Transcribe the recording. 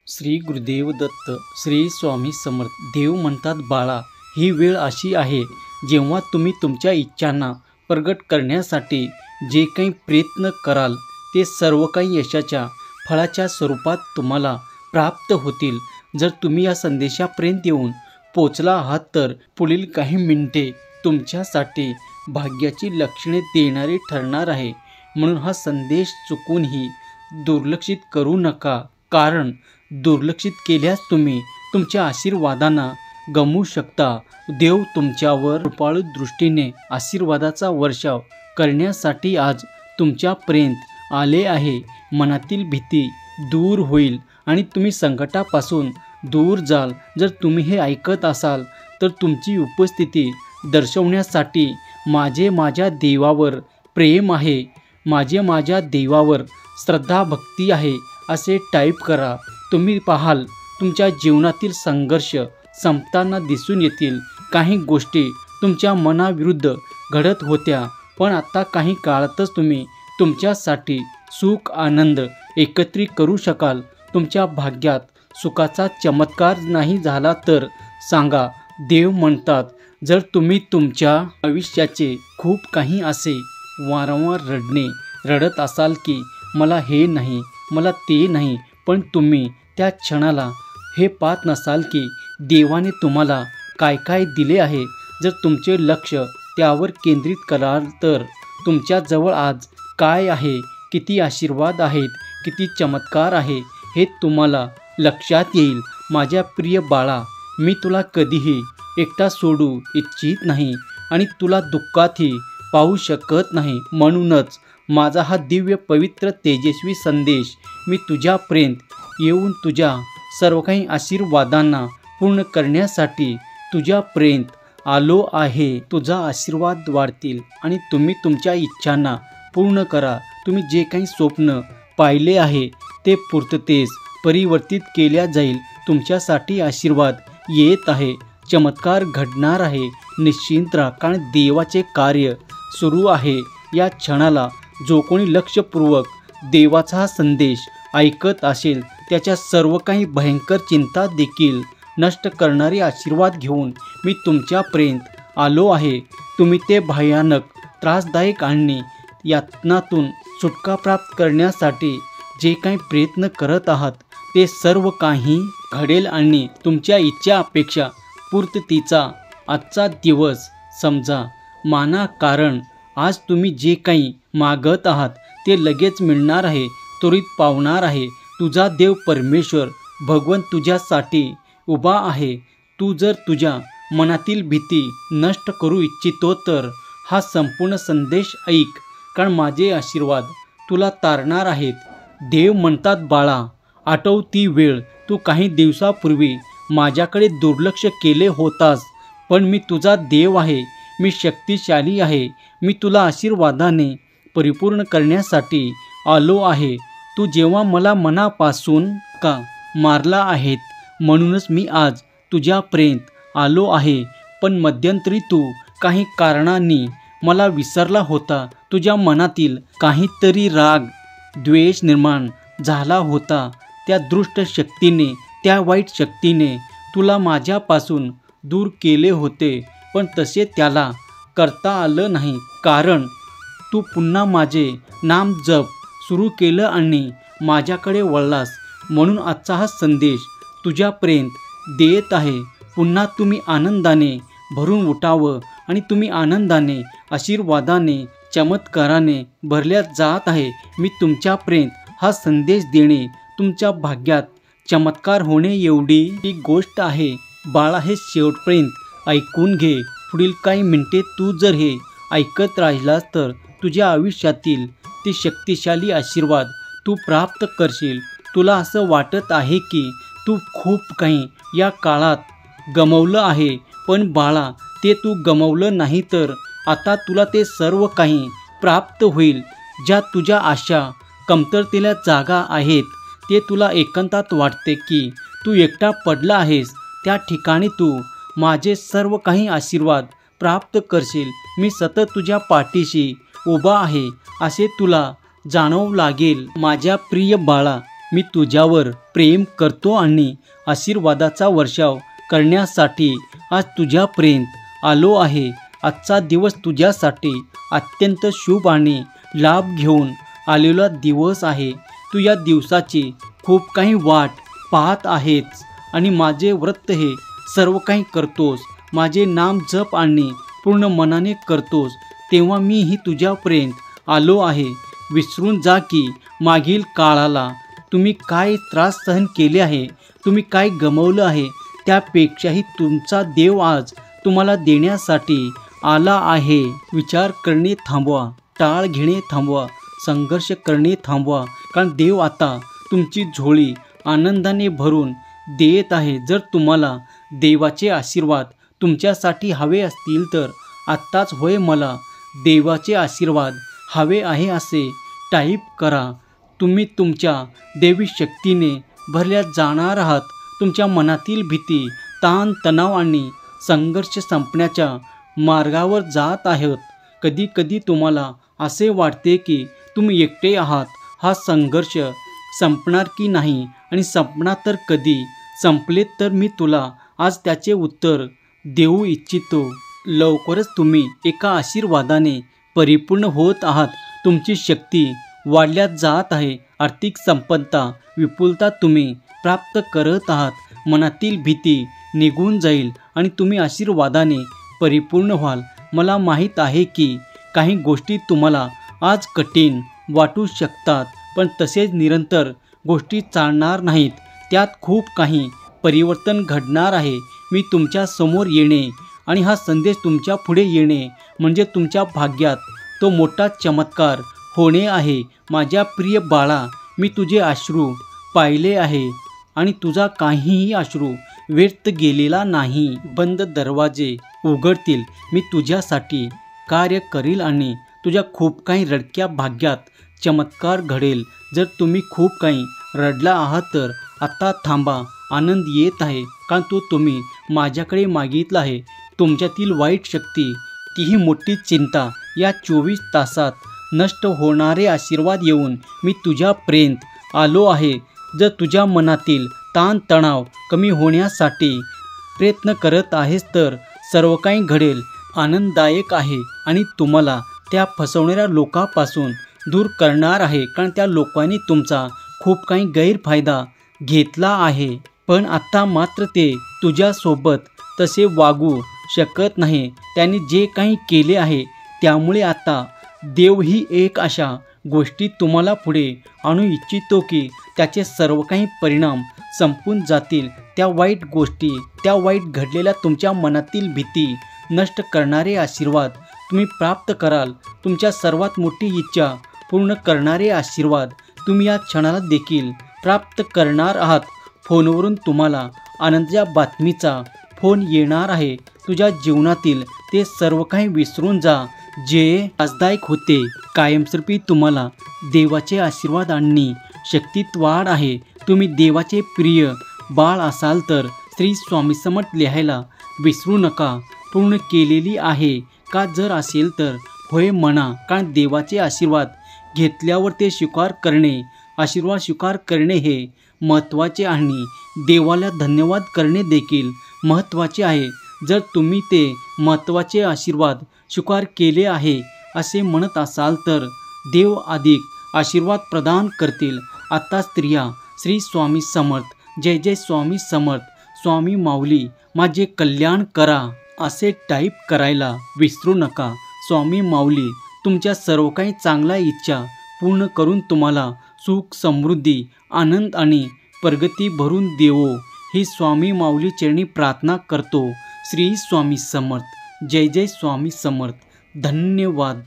श्री गुरुदेव दत्त. श्री स्वामी समर्थ. देव म्हणतात बाळा, ही वेळ अशी आहे जेव्हा तुम्ही तुमच्या इच्छांना प्रगट करण्यासाठी जे काही प्रयत्न कराल ते सर्व काही यशाच्या फळाच्या स्वरूपात तुम्हाला प्राप्त होतील. जर तुम्ही या संदेशापर्यंत येऊन पोचला आहात तर पुढील काही मिनिटे तुमच्यासाठी भाग्याची लक्षणे देणारी ठरणार आहे. म्हणून हा संदेश चुकूनही दुर्लक्षित करू नका, कारण दुर्लक्षित केल्यास तुम्ही तुमच्या आशीर्वादांना गमवू शकता. देव तुमच्यावर कृपाळू दृष्टीने आशीर्वादाचा वर्षाव करण्यासाठी आज तुमच्यापर्यंत आले आहे. मनातील भीती दूर होईल आणि तुम्ही संकटापासून दूर जाल. जर तुम्ही हे ऐकत असाल तर तुमची उपस्थिती दर्शवण्यासाठी माझ्या देवावर प्रेम आहे, माझ्या देवावर श्रद्धा भक्ती आहे असे टाईप करा. तुम्ही पाहाल तुमच्या जीवनातील संघर्ष संपताना दिसून येतील. काही गोष्टी तुमच्या मनाविरुद्ध घडत होत्या, पण आता काही काळातच तुम्ही तुमच्यासाठी सुख आनंद एकत्रित करू शकाल. तुमच्या भाग्यात सुखाचा चमत्कार नाही झाला तर सांगा. देव म्हणतात, जर तुम्ही तुमच्या आयुष्याचे खूप काही असे वारंवार रडत असाल की मला हे नाही, मला ते नाही, पण तुम्ही त्या क्षणाला हे पाहत नसाल की देवाने तुम्हाला काय काय दिले आहे. जर तुमचे लक्ष त्यावर केंद्रित कराल तर तुमच्याजवळ आज काय आहे, किती आशीर्वाद आहेत, किती चमत्कार आहे हे तुम्हाला लक्षात येईल. माझ्या प्रिय बाळा, मी तुला कधीही एकटा सोडू इच्छित नाही आणि तुला दुःखातही पाहू शकत नाही. म्हणूनच माझा हा दिव्य पवित्र तेजस्वी संदेश मी तुझ्यापर्यंत येऊन तुझ्या सर्व काही आशीर्वादांना पूर्ण करण्यासाठी तुझ्यापर्यंत आलो आहे. तुझा आशीर्वाद वाढतील आणि तुम्ही तुमच्या इच्छांना पूर्ण करा. तुम्ही जे काही स्वप्न पाहिले आहे ते पूर्ततेस परिवर्तित केल्या जाईल. तुमच्यासाठी आशीर्वाद येत आहे, चमत्कार घडणार आहे. निश्चिंत राहा, कारण देवाचे कार्य सुरू आहे. या क्षणाला जो कोणी लक्षपूर्वक देवाचा हा संदेश ऐकत असेल त्याच्या सर्व काही भयंकर चिंता देखील नष्ट करणारे आशीर्वाद घेऊन मी तुमच्यापर्यंत आलो आहे. तुम्ही ते भयानक त्रासदायक आणि यातनातून सुटका प्राप्त करण्यासाठी जे काही प्रयत्न करत आहात ते सर्व काही घडेल आणि तुमच्या इच्छा अपेक्षा पूर्ततेचा आजचा दिवस समजा माना, कारण आज तुम्ही जे काही मागत आहात ते लगेच मिळणार आहे, त्वरित पावणार आहे. तुझा देव परमेश्वर भगवंत तुझ्यासाठी उभा आहे. तू जर तुझ्या मनातील भीती नष्ट करू इच्छितो तर हा संपूर्ण संदेश ऐक, कारण माझे आशीर्वाद तुला तारणार आहेत. देव म्हणतात बाळा, आठव ती वेळ तू काही दिवसापूर्वी माझ्याकडे दुर्लक्ष केले होतास, पण मी तुझा देव आहे, मी शक्तिशाली आहे. मी तुला आशीर्वादाने परिपूर्ण करण्यासाठी आलो आहे. तू जेव्हा मला मनापासून का मारला आहेत, म्हणूनच मी आज तुझ्यापर्यंत आलो आहे. पण मध्यंतरी तू काही कारणांनी मला विसरला होता. तुझ्या मनातील काहीतरी राग द्वेष निर्माण झाला होता. त्या दुष्ट शक्तीने, त्या वाईट शक्तीने तुला माझ्यापासून दूर केले होते, पण तसे त्याला करता आलं नाही, कारण तू पुन्हा माझे नाम जप सुरू केलं आणि माझ्याकडे वळलास. म्हणून आजचा हा संदेश तुझ्यापर्यंत देत आहे. पुन्हा तुम्ही आनंदाने भरून उठावं आणि तुम्ही आनंदाने, आशीर्वादाने, चमत्काराने भरल्या जात आहे. मी तुमच्यापर्यंत हा संदेश देणे तुमच्या भाग्यात चमत्कार होणे एवढी ही गोष्ट आहे. बाळा, हे शेवटपर्यंत ऐकून घे. पुढील काही मिनिटे तू जर हे ऐकत राहिलास तर तुझ्या आयुष्यातील ते शक्तिशाली आशीर्वाद तू प्राप्त करशील. तुला असं वाटत आहे की तू खूप काही या काळात गमावलं आहे, पण बाळा, ते तू गमावलं नाही तर आता तुला ते सर्व काही प्राप्त होईल. ज्या तुझ्या आशा कमतरतेला जागा आहेत, ते तुला एकांतात वाटते की तू एकटा पडला आहेस, त्या ठिकाणी तू माझे सर्व काही आशीर्वाद प्राप्त करशील. मी सतत तुझ्या पाठीशी उभा आहे असे तुला जाणवू लागेल. माझ्या प्रिय बाळा, मी तुझ्यावर प्रेम करतो आणि आशीर्वादाचा वर्षाव करण्यासाठी आज तुझ्यापर्यंत आलो आहे. आजचा दिवस तुझ्यासाठी अत्यंत शुभ आणि लाभ घेऊन आलेला दिवस आहे. तू या दिवसाची खूप काही वाट पाहत आहेस आणि माझे व्रत हे सर्व काही करतोस, माझे नाम जप आणि पूर्ण मनाने करतोस, तेव्हा मीही तुझ्यापर्यंत आलो आहे. विसरून जा की मागील काळाला तुम्ही काय त्रास सहन केले आहे, तुम्ही काय गमावलं आहे. त्यापेक्षाही तुमचा देव आज तुम्हाला देण्यासाठी आला आहे. विचार करणे थांबवा, टाळ घेणे थांबवा, संघर्ष करणे थांबवा, कारण देव आता तुमची झोळी आनंदाने भरून देत आहे. जर तुम्हाला देवाचे आशीर्वाद तुमच्यासाठी हवे असतील तर आत्ताच होय मला देवाचे आशीर्वाद हवे आहे असे टाईप करा. तुम्ही तुमच्या देवी शक्तीने भरल्या जाणार आहात. तुमच्या मनातील भीती, ताण तणाव आणि संघर्ष संपण्याच्या मार्गावर जात आहेत. कधी कधी तुम्हाला असे वाटते की तुम्ही एकटे आहात. हा संघर्ष संपणार की नाही आणि संपणार तर कधी, संपले तर मी तुला आज त्याचे उत्तर देऊ इच्छितो. लवकरच तुम्ही एका आशीर्वादाने परिपूर्ण होत आहात. तुमची शक्ती वाढल्या जात आहे. आर्थिक संपन्नता, विपुलता तुम्ही प्राप्त करत आहात. मनातील भीती निघून जाईल आणि तुम्ही आशीर्वादाने परिपूर्ण व्हाल. मला माहीत आहे की काही गोष्टी तुम्हाला आज कठीण वाटू शकतात, पण तसेच निरंतर गोष्टी चालणार नाहीत. त्यात खूप काही परिवर्तन घडणार आहे. मी तुमच्या समोर येणे आणि हा संदेश तुमच्या पुढे येणे म्हणजे तुमच्या भाग्यात तो मोठा चमत्कार होणे आहे. माझ्या प्रिय बाळा, मी तुझे अश्रू पाहिले आहे आणि तुझा काहीही अश्रू व्यर्थ गेलेला नाही. बंद दरवाजे उघडतील. मी तुझ्यासाठी कार्य करील आणि तुझ्या खूप काही रडक्या भाग्यात चमत्कार घडेल. जर तुम्ही खूप काही रडला आहात तर आता थांबा. आनंद येत आहे कारण तो तुम्ही माझ्याकडे मागितला आहे. तुमच्यातील वाईट शक्ती, तीही मोठी चिंता या 24 तासात नष्ट होणारे आशीर्वाद येऊन मी तुझ्यापर्यंत आलो आहे. जर तुझ्या मनातील ताणतणाव कमी होण्यासाठी प्रयत्न करत आहेस तर सर्व काही घडेल. आनंददायक आहे आणि तुम्हाला त्या फसवणाऱ्या लोकांपासून दूर करणार आहे, कारण त्या लोकांनी तुमचा खूप काही गैरफायदा घेतला आहे. पण आता मात्र ते तुझ्यासोबत तसे वागू शकत नाही. त्यांनी जे काही केले आहे त्यामुळे आता देव ही एक अशा गोष्टी तुम्हाला पुढे आणू इच्छितो की त्याचे सर्व काही परिणाम संपून जातील. त्या वाईट गोष्टी, त्या वाईट घडलेल्या तुमच्या मनातील भीती नष्ट करणारे आशीर्वाद तुम्ही प्राप्त कराल. तुमच्या सर्वात मोठी इच्छा पूर्ण करणारे आशीर्वाद तुम्ही या क्षणाला देखील प्राप्त करणार आहात. फोनवरून तुम्हाला आनंदाच्या बातमीचा फोन येणार आहे. तुझ्या जीवनातील ते सर्व काही विसरून जा जे त्रासदायक होते. कायमस्वरूपी तुम्हाला देवाचे आशीर्वाद आणि शक्तीत वाढ आहे. तुम्ही देवाचे प्रिय बाळ असाल तर श्री स्वामी समर्थ लिहायला विसरू नका. पूर्ण केलेली आहे का? जर असेल तर होय म्हणा, कारण देवाचे आशीर्वाद घेतल्यावर ते स्वीकार करणे, आशीर्वाद स्वीकार करणे हे महत्त्वाचे आणि देवाला धन्यवाद करणे देखील महत्त्वाचे आहे. जर तुम्ही ते महत्त्वाचे आशीर्वाद स्वीकार केले आहे असे म्हणत असाल तर देव अधिक आशीर्वाद प्रदान करतील. आता स्त्रिया श्री स्वामी समर्थ, जय जय स्वामी समर्थ, स्वामी माऊली माझे कल्याण करा असे टाईप करायला विसरू नका. स्वामी माऊली तुमच्या सर्व काही चांगल्या इच्छा पूर्ण करून तुम्हाला सुख, समृद्धी, आनंद आणि प्रगती भरून देवो ही स्वामी माऊली चरणी प्रार्थना करतो. श्री स्वामी समर्थ, जय जय स्वामी समर्थ. धन्यवाद.